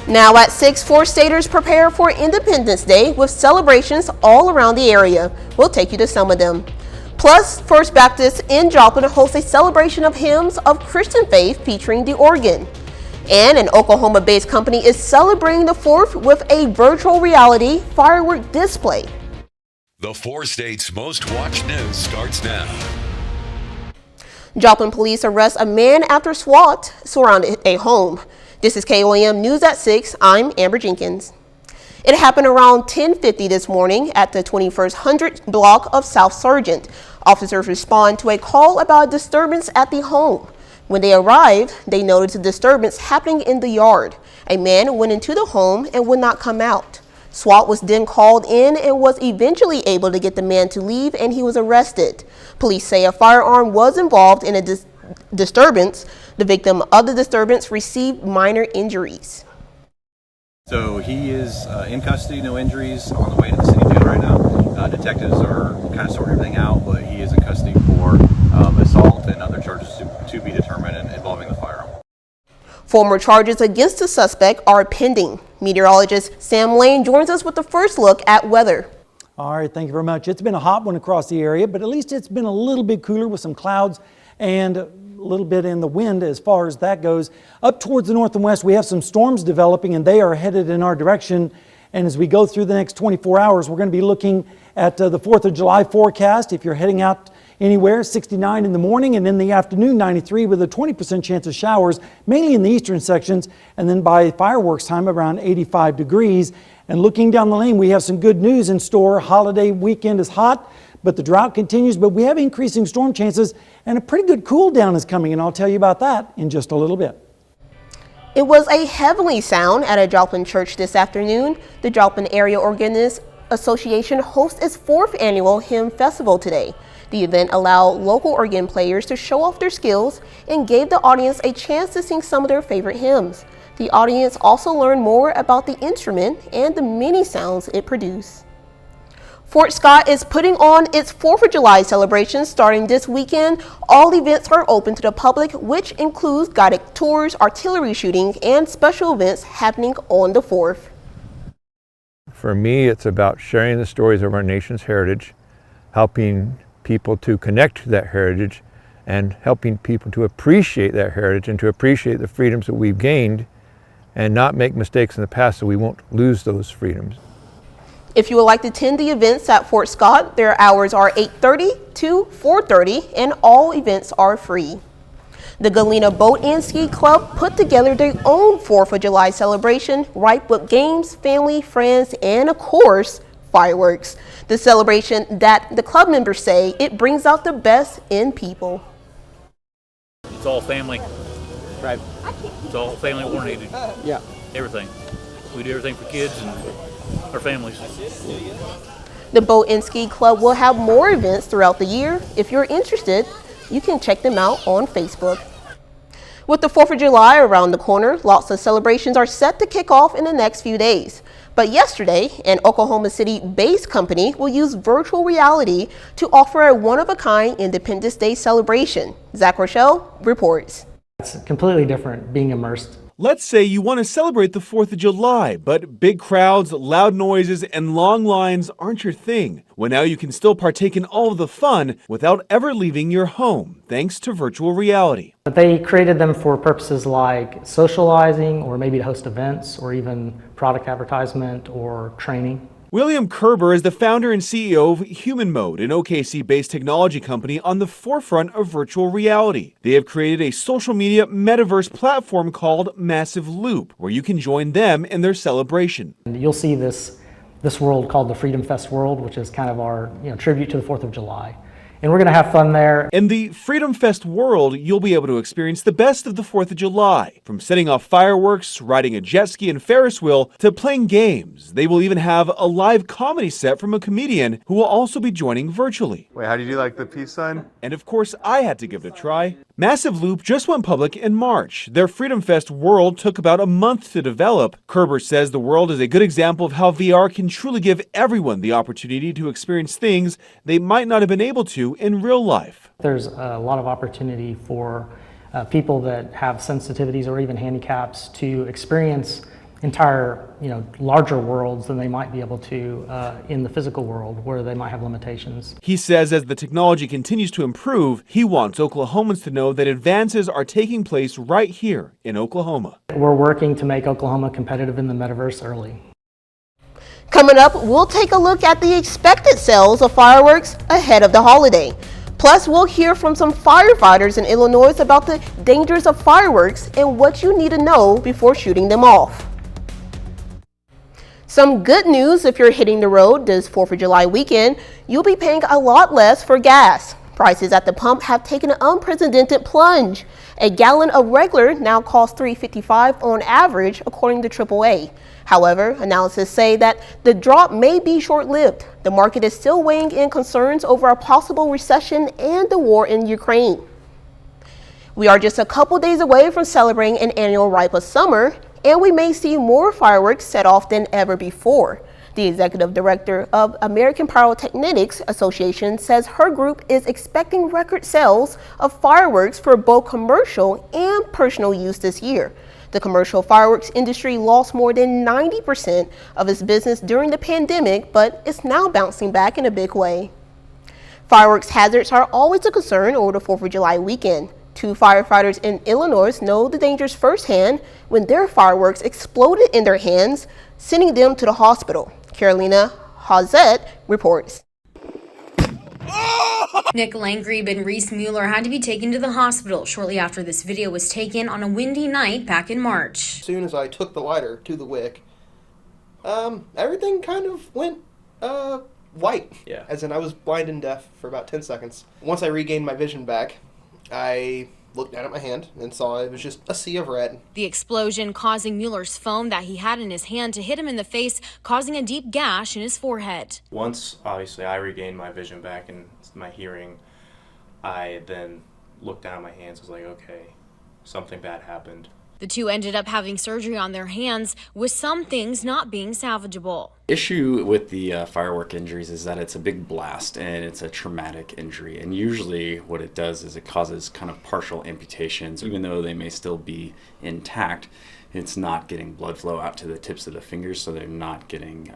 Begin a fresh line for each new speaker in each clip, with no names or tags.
Now at 6, 4-staters prepare for Independence Day with celebrations all around the area. We'll take you to some of them. Plus, First Baptist in Joplin hosts a celebration of hymns of Christian faith featuring the organ. And an Oklahoma-based company is celebrating the 4th with a virtual reality firework display.
The 4 states' most watched news starts now.
Joplin police arrest a man after SWAT surrounded a home. This is KOAM News at 6. I'm Amber Jenkins. It happened around 10:50 this morning at the 2100 block of South Sargent. Officers respond to a call about a disturbance at the home. When they arrived, they noticed a disturbance happening in the yard. A man went into the home and would not come out. SWAT was then called in and was eventually able to get the man to leave, and he was arrested. Police say a firearm was involved in a disturbance. The victim of the disturbance received minor injuries.
So he is in custody, no injuries, on the way to the city jail right now. Detectives are kind of sorting everything out, but he is in custody for assault and other charges to be determined involving the firearm.
Former charges against the suspect are pending. Meteorologist Sam Lane joins us with the first look at weather.
All right, thank you very much. It's been a hot one across the area, but at least it's been a little bit cooler with some clouds and a little bit in the wind as far as that goes. Up towards the north and west, we have some storms developing and they are headed in our direction. And as we go through the next 24 hours, we're going to be looking at the 4th of July forecast. If you're heading out anywhere, 69 in the morning, and in the afternoon 93 with a 20% chance of showers, mainly in the eastern sections, and then by fireworks time around 85 degrees. And looking down the lane, we have some good news in store. Holiday weekend is hot, but the drought continues, but we have increasing storm chances and a pretty good cool down is coming, and I'll tell you about that in just a little bit.
It was a heavenly sound at a Joplin church this afternoon. The Joplin Area Organist Association hosts its 4th annual hymn festival today. The event allowed local organ players to show off their skills and gave the audience a chance to sing some of their favorite hymns. The audience also learned more about the instrument and the many sounds it produced. Fort Scott is putting on its 4th of July celebration starting this weekend. All events are open to the public, which includes guided tours, artillery shooting, and special events happening on the 4th.
For me, it's about sharing the stories of our nation's heritage, helping people to connect to that heritage, and helping people to appreciate that heritage and to appreciate the freedoms that we've gained and not make mistakes in the past so we won't lose those freedoms.
If you would like to attend the events at Fort Scott, their hours are 8:30 to 4:30 and all events are free. The Galena Boat and Ski Club put together their own 4th of July celebration, ripe with games, family, friends, and of course, fireworks. The celebration that the club members say it brings out the best in people.
It's all family.
Right.
It's all family oriented.
Yeah.
Everything. We do everything for kids and our families.
The Boat and Ski Club will have more events throughout the year. If you're interested, you can check them out on Facebook. With the 4th of July around the corner, lots of celebrations are set to kick off in the next few days. But yesterday, an Oklahoma City-based company will use virtual reality to offer a one-of-a-kind Independence Day celebration. Zach Rochelle reports.
It's completely different being immersed.
Let's say you want to celebrate the 4th of July, but big crowds, loud noises, and long lines aren't your thing. Well, now you can still partake in all of the fun without ever leaving your home, thanks to virtual reality.
But they created them for purposes like socializing, or maybe to host events, or even product advertisement or training.
William Kerber is the founder and CEO of Human Mode, an OKC-based technology company on the forefront of virtual reality. They have created a social media metaverse platform called Massive Loop, where you can join them in their celebration.
And you'll see this world called the Freedom Fest world, which is kind of our tribute to the 4th of July. And we're going to have fun there.
In the Freedom Fest world, you'll be able to experience the best of the 4th of July. From setting off fireworks, riding a jet ski and Ferris wheel, to playing games. They will even have a live comedy set from a comedian who will also be joining virtually.
Wait, how do you do like the peace sign?
And of course, I had to give it a try. Massive Loop just went public in March. Their Freedom Fest world took about a month to develop. Kerber says the world is a good example of how VR can truly give everyone the opportunity to experience things they might not have been able to in real life.
There's a lot of opportunity for people that have sensitivities or even handicaps to experience entire, larger worlds than they might be able to in the physical world, where they might have limitations.
He says as the technology continues to improve, he wants Oklahomans to know that advances are taking place right here in Oklahoma.
We're working to make Oklahoma competitive in the metaverse early.
Coming up, we'll take a look at the expected sales of fireworks ahead of the holiday. Plus, we'll hear from some firefighters in Illinois about the dangers of fireworks and what you need to know before shooting them off. Some good news if you're hitting the road this 4th of July weekend, you'll be paying a lot less for gas. Prices at the pump have taken an unprecedented plunge. A gallon of regular now costs $3.55 on average, according to AAA. However, analysts say that the drop may be short-lived. The market is still weighing in concerns over a possible recession and the war in Ukraine. We are just a couple days away from celebrating an annual Ripa Summer, and we may see more fireworks set off than ever before. The executive director of American Pyrotechnics Association says her group is expecting record sales of fireworks for both commercial and personal use this year. The commercial fireworks industry lost more than 90% of its business during the pandemic, but it's now bouncing back in a big way. Fireworks hazards are always a concern over the 4th of July weekend. 2 firefighters in Illinois know the dangers firsthand when their fireworks exploded in their hands, sending them to the hospital. Carolina Hazet reports.
Nick Langrieb and Reese Mueller had to be taken to the hospital shortly after this video was taken on a windy night back in March.
As soon as I took the lighter to the wick, everything kind of went white. Yeah. As in I was blind and deaf for about 10 seconds. Once I regained my vision back, I looked down at my hand and saw it was just a sea of red.
The explosion causing Mueller's phone that he had in his hand to hit him in the face, causing a deep gash in his forehead.
Once, obviously, I regained my vision back and my hearing, I then looked down at my hands and was like, okay, something bad happened.
The two ended up having surgery on their hands, with some things not being salvageable.
Issue with the firework injuries is that it's a big blast and it's a traumatic injury, and usually what it does is it causes kind of partial amputations. Even though they may still be intact, it's not getting blood flow out to the tips of the fingers, so they're not getting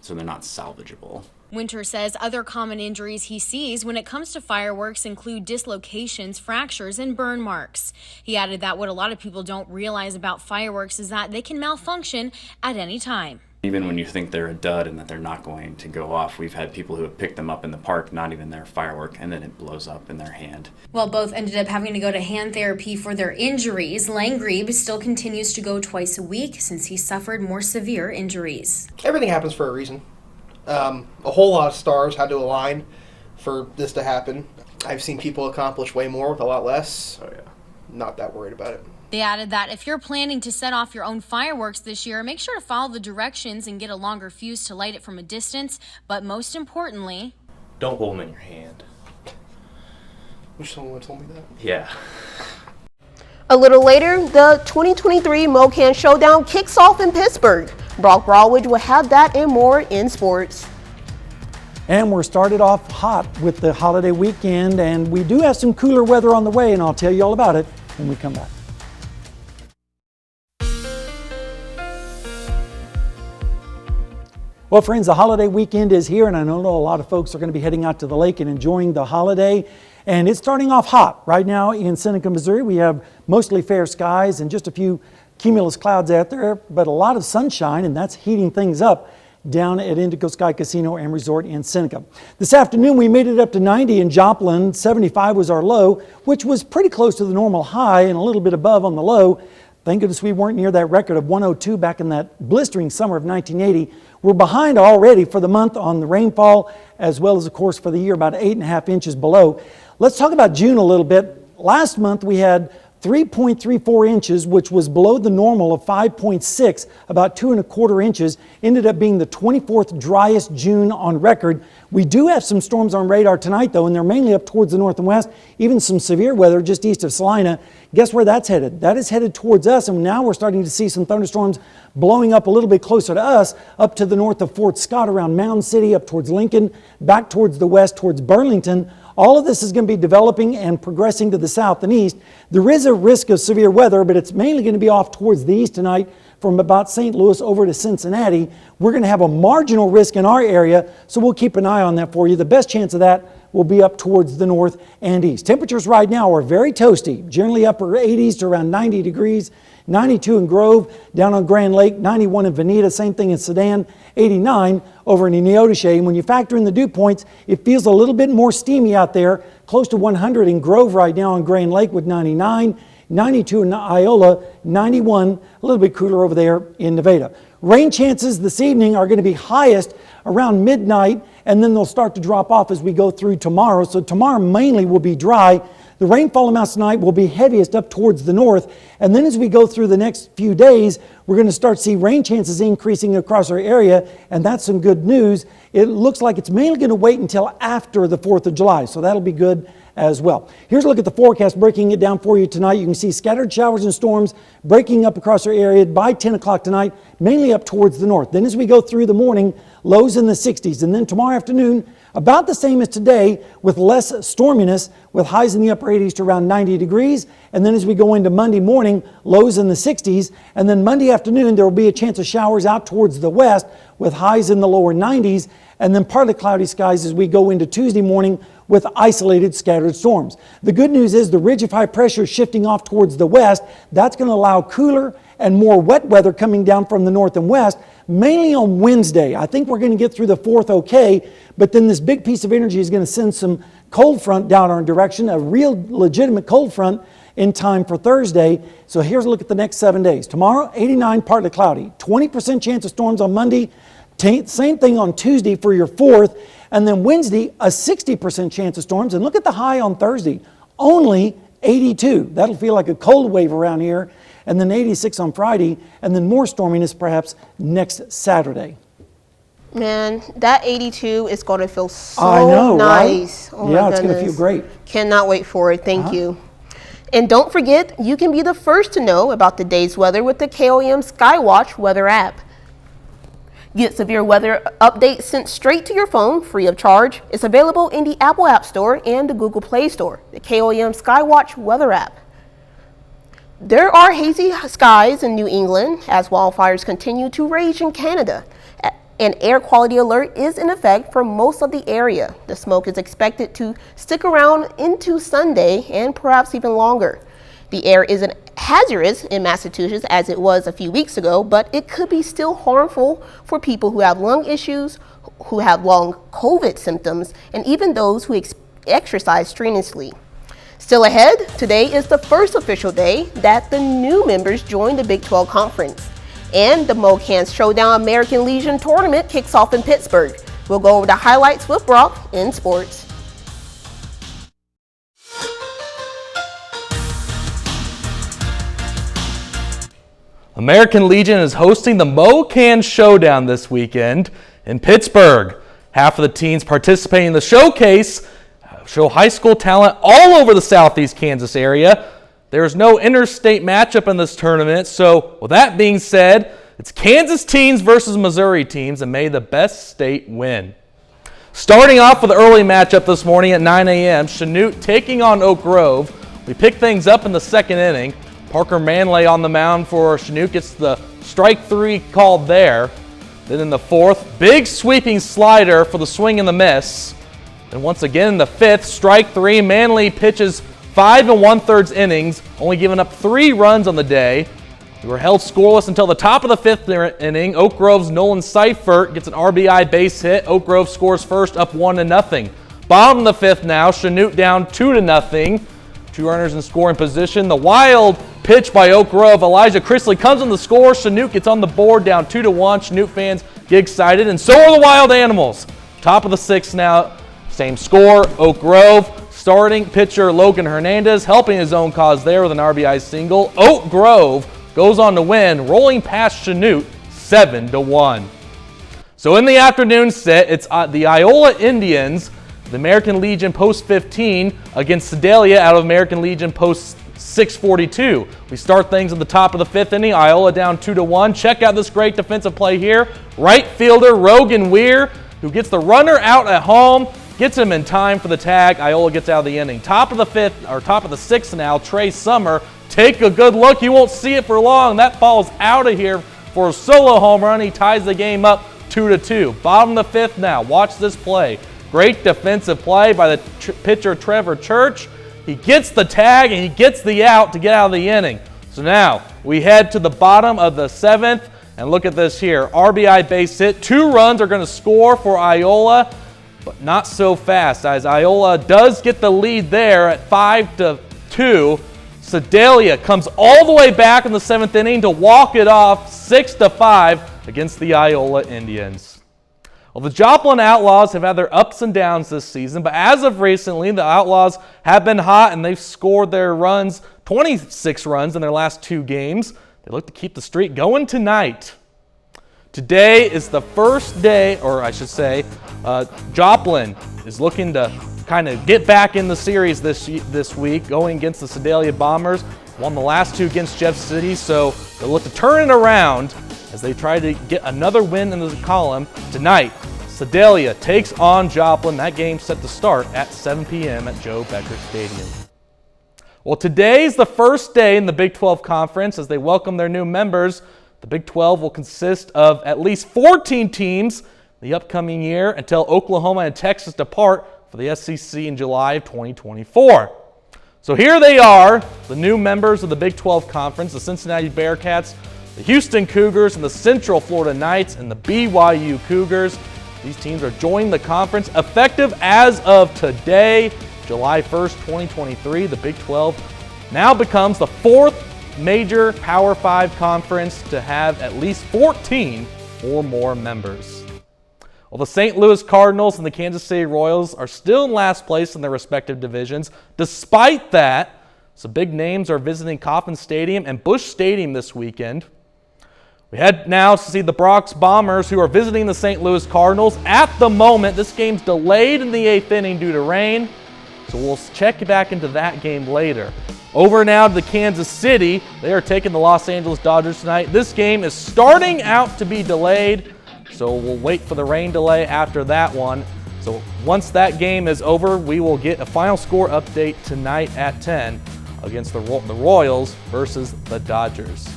they're not salvageable.
Winter says other common injuries he sees when it comes to fireworks include dislocations, fractures, and burn marks. He added that what a lot of people don't realize about fireworks is that they can malfunction at any time.
Even when you think they're a dud and that they're not going to go off, we've had people who have picked them up in the park, not even their firework, and then it blows up in their hand.
While both ended up having to go to hand therapy for their injuries, Langrieb still continues to go twice a week since he suffered more severe injuries.
Everything happens for a reason. A whole lot of stars had to align for this to happen. I've seen people accomplish way more with a lot less. Oh yeah. Not that worried about it.
They added that if you're planning to set off your own fireworks this year, make sure to follow the directions and get a longer fuse to light it from a distance. But most importantly,
don't hold them in your hand.
Wish someone told me that.
Yeah.
A little later, the 2023 MoKan Showdown kicks off in Pittsburgh. Brock Brawlidge will have that and more in sports.
And we're started off hot with the holiday weekend, and we do have some cooler weather on the way, and I'll tell you all about it when we come back. Well, friends, the holiday weekend is here, and I know a lot of folks are going to be heading out to the lake and enjoying the holiday. And it's starting off hot. Right now in Seneca, Missouri, we have mostly fair skies and just a few cumulus clouds out there, but a lot of sunshine, and that's heating things up down at Indigo Sky Casino and Resort in Seneca. This afternoon, we made it up to 90 in Joplin. 75 was our low, which was pretty close to the normal high and a little bit above on the low. Thank goodness we weren't near that record of 102 back in that blistering summer of 1980. We're behind already for the month on the rainfall, as well as, of course, for the year, about 8.5 inches below. Let's talk about June a little bit. Last month, we had 3.34 inches, which was below the normal of 5.6, about 2.25 inches. Ended up being the 24th driest June on record. We do have some storms on radar tonight, though, and they're mainly up towards the north and west. Even some severe weather just east of Salina. Guess where that's headed? That is headed towards us, and now we're starting to see some thunderstorms blowing up a little bit closer to us, up to the north of Fort Scott, around Mound City, up towards Lincoln, back towards the west, towards Burlington. All of this is going to be developing and progressing to the south and east. There is a risk of severe weather, but it's mainly going to be off towards the east tonight from about St. Louis over to Cincinnati. We're going to have a marginal risk in our area, so we'll keep an eye on that for you. The best chance of that will be up towards the north and east. Temperatures right now are very toasty, generally upper 80s to around 90 degrees. 92 in Grove, down on Grand Lake, 91 in Veneta, same thing in Sedan, 89 over in Neodesha. And when you factor in the dew points, it feels a little bit more steamy out there, close to 100 in Grove right now on Grand Lake with 99, 92 in Iola, 91, a little bit cooler over there in Nevada. Rain chances this evening are going to be highest around midnight, and then they'll start to drop off as we go through tomorrow. So tomorrow mainly will be dry. The rainfall amounts tonight will be heaviest up towards the north, and then as we go through the next few days, we're going to start to see rain chances increasing across our area, and that's some good news. It looks like it's mainly going to wait until after the 4th of July, so that'll be good as well. Here's a look at the forecast, breaking it down for you tonight. You can see scattered showers and storms breaking up across our area by 10 o'clock tonight, mainly up towards the north. Then as we go through the morning, lows in the 60s, and then tomorrow afternoon, about the same as today with less storminess, with highs in the upper 80s to around 90 degrees. And then as we go into Monday morning, lows in the 60s. And then Monday afternoon, there will be a chance of showers out towards the west with highs in the lower 90s. And then partly cloudy skies as we go into Tuesday morning with isolated scattered storms. The good news is the ridge of high pressure is shifting off towards the west. That's going to allow cooler and more wet weather coming down from the north and west, mainly on Wednesday. I think we're going to get through the 4th okay, but then this big piece of energy is going to send some cold front down our direction, a real legitimate cold front in time for Thursday. So here's a look at the next 7 days. Tomorrow, 89, partly cloudy. 20% chance of storms on Monday. Same thing on Tuesday for your 4th. And then Wednesday, a 60% chance of storms. And look at the high on Thursday, only 82. That'll feel like a cold wave around here. And then 86 on Friday, and then more storminess perhaps next Saturday.
Man, that 82 is going to feel so nice.
Right? Oh yeah, it's going to feel great.
Cannot wait for it. Thank you. And don't forget, you can be the first to know about the day's weather with the KOAM Skywatch weather app. Get severe weather updates sent straight to your phone free of charge. It's available in the Apple App Store and the Google Play Store. The KOAM Skywatch weather app. There are hazy skies in New England as wildfires continue to rage in Canada. An air quality alert is in effect for most of the area. The smoke is expected to stick around into Sunday and perhaps even longer. The air isn't hazardous in Massachusetts as it was a few weeks ago, but it could be still harmful for people who have lung issues, who have long COVID symptoms, and even those who exercise strenuously. Still ahead, today is the first official day that the new members join the Big 12 Conference. And the MoCan Showdown American Legion Tournament kicks off in Pittsburgh. We'll go over the highlights with Brock in sports.
American Legion is hosting the MoCan Showdown this weekend in Pittsburgh. Half of the teams participating in the showcase show high school talent all over the southeast Kansas area. There's no interstate matchup in this tournament, so with that being said, it's Kansas teams versus Missouri teams, and may the best state win. Starting off with the early matchup this morning at 9 a.m., Chanute taking on Oak Grove. We pick things up in the second inning. Parker Manley on the mound for Chanute gets the strike 3 called there. Then in the 4th, big sweeping slider for the swing and the miss. And once again in the 5th, strike 3, Manley pitches 5 1/3 innings, only giving up 3 runs on the day. We were held scoreless until the top of the 5th inning. Oak Grove's Nolan Seifert gets an RBI base hit. Oak Grove scores first, up 1-0. Bottom of the 5th now, Chanute down 2-0. 2 runners in scoring position. The wild pitch by Oak Grove. Elijah Chrisley comes on the score. Chanute gets on the board, down 2-1. Chanute fans get excited, and so are the Wild Animals. Top of the 6th now. Same score, Oak Grove. Starting pitcher Logan Hernandez helping his own cause there with an RBI single. Oak Grove goes on to win, rolling past Chanute 7-1. So in the afternoon set, it's the Iola Indians, the American Legion Post 15 against Sedalia out of American Legion Post 642. We start things at the top of the 5th inning. Iola down 2-1. Check out this great defensive play here. Right fielder Rogan Weir, who gets the runner out at home, gets him in time for the tag. Iola gets out of the inning. Top of the 5th, or top of the 6th now, Trey Summer. Take a good look. You won't see it for long. That ball's out of here for a solo home run. He ties the game up 2-2. Bottom of the 5th now. Watch this play. Great defensive play by the pitcher Trevor Church. He gets the tag and he gets the out to get out of the inning. So now we head to the bottom of the 7th and look at this here. RBI base hit. 2 runs are going to score for Iola, but not so fast as Iola does get the lead there at 5-2. Sedalia comes all the way back in the 7th inning to walk it off 6-5 against the Iola Indians. Well, the Joplin Outlaws have had their ups and downs this season, but as of recently, the Outlaws have been hot and they've scored their runs, 26 runs in their last 2 games. They look to keep the streak going tonight. Today is the first day, or I should say, Joplin is looking to kind of get back in the series this week, going against the Sedalia Bombers. Won the last 2 against Jeff City, so they'll look to turn it around as they try to get another win in the column. Tonight, Sedalia takes on Joplin. That game's set to start at 7 p.m. at Joe Becker Stadium. Well, today's the first day in the Big 12 Conference as they welcome their new members. The Big 12 will consist of at least 14 teams the upcoming year until Oklahoma and Texas depart for the SEC in July of 2024. So here they are, the new members of the Big 12 Conference, the Cincinnati Bearcats, the Houston Cougars, and the Central Florida Knights, and the BYU Cougars. These teams are joining the conference effective as of today, July 1st, 2023. The Big 12 now becomes the 4th major Power 5 conference to have at least 14 or more members. Well, the St. Louis Cardinals and the Kansas City Royals are still in last place in their respective divisions. Despite that, some big names are visiting Kauffman Stadium and Busch Stadium this weekend. We head now to see the Bronx Bombers, who are visiting the St. Louis Cardinals. At the moment, this game's delayed in the 8th inning due to rain, so we'll check back into that game later. Over now to the Kansas City. They are taking the Los Angeles Dodgers tonight. This game is starting out to be delayed, so we'll wait for the rain delay after that one. So once that game is over, we will get a final score update tonight at 10 against the Royals versus the Dodgers.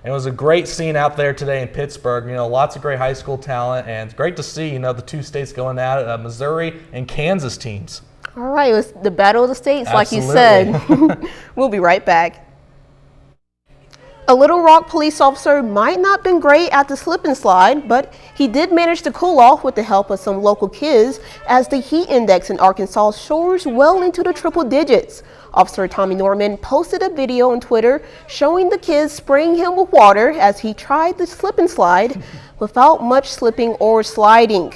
It was a great scene out there today in Pittsburgh. You know, lots of great high school talent, and it's great to see, you know, the 2 states going at it, Missouri and Kansas teams.
All right, it was the battle of the states,
Absolutely.
like you said. We'll be right back. A Little Rock police officer might not have been great at the slip and slide, but he did manage to cool off with the help of some local kids as the heat index in Arkansas soars well into the triple digits. Officer Tommy Norman posted a video on Twitter showing the kids spraying him with water as he tried the slip and slide without much slipping or sliding.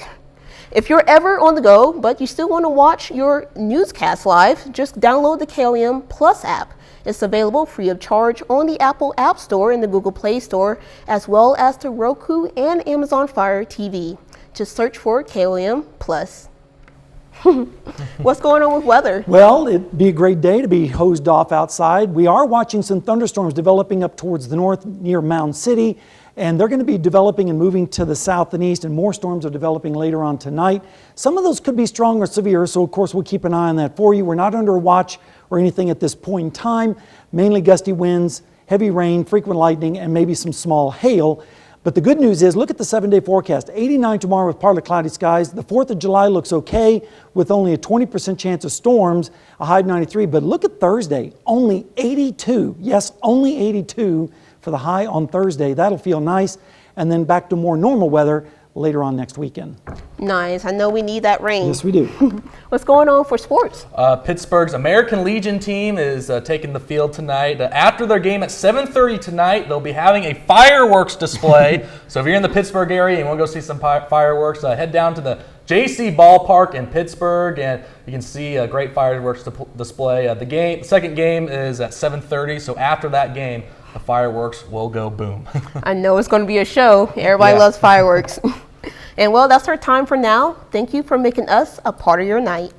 If you're ever on the go, but you still want to watch your newscast live, just download the KOAM Plus app. It's available free of charge on the Apple App Store and the Google Play Store, as well as the Roku and Amazon Fire TV. Just search for KOAM Plus. What's going on with weather?
Well, it'd be a great day to be hosed off outside. We are watching some thunderstorms developing up towards the north near Mound City, and they're going to be developing and moving to the south and east, and more storms are developing later on tonight. Some of those could be strong or severe, so of course we'll keep an eye on that for you. We're not under watch or anything at this point in time. Mainly gusty winds, heavy rain, frequent lightning, and maybe some small hail. But the good news is, look at the 7-day forecast. 89 tomorrow with partly cloudy skies. The 4th of July looks okay with only a 20% chance of storms, a high of 93. But look at Thursday, only 82. Yes, only 82 for the high on Thursday. That'll feel nice. And then back to more normal weather later on next weekend.
Nice. I know we need that rain.
Yes, we do.
What's going on for sports?
Pittsburgh's American Legion team is taking the field tonight. After their game at 7:30 tonight, they'll be having a fireworks display. So if you're in the Pittsburgh area and you want to go see some fireworks, head down to the JC Ballpark in Pittsburgh, and you can see a great fireworks display. The second game is at 7:30, so after that game, the fireworks will go boom.
I know it's going to be a show. Everybody loves fireworks. And well, that's our time for now. Thank you for making us a part of your night.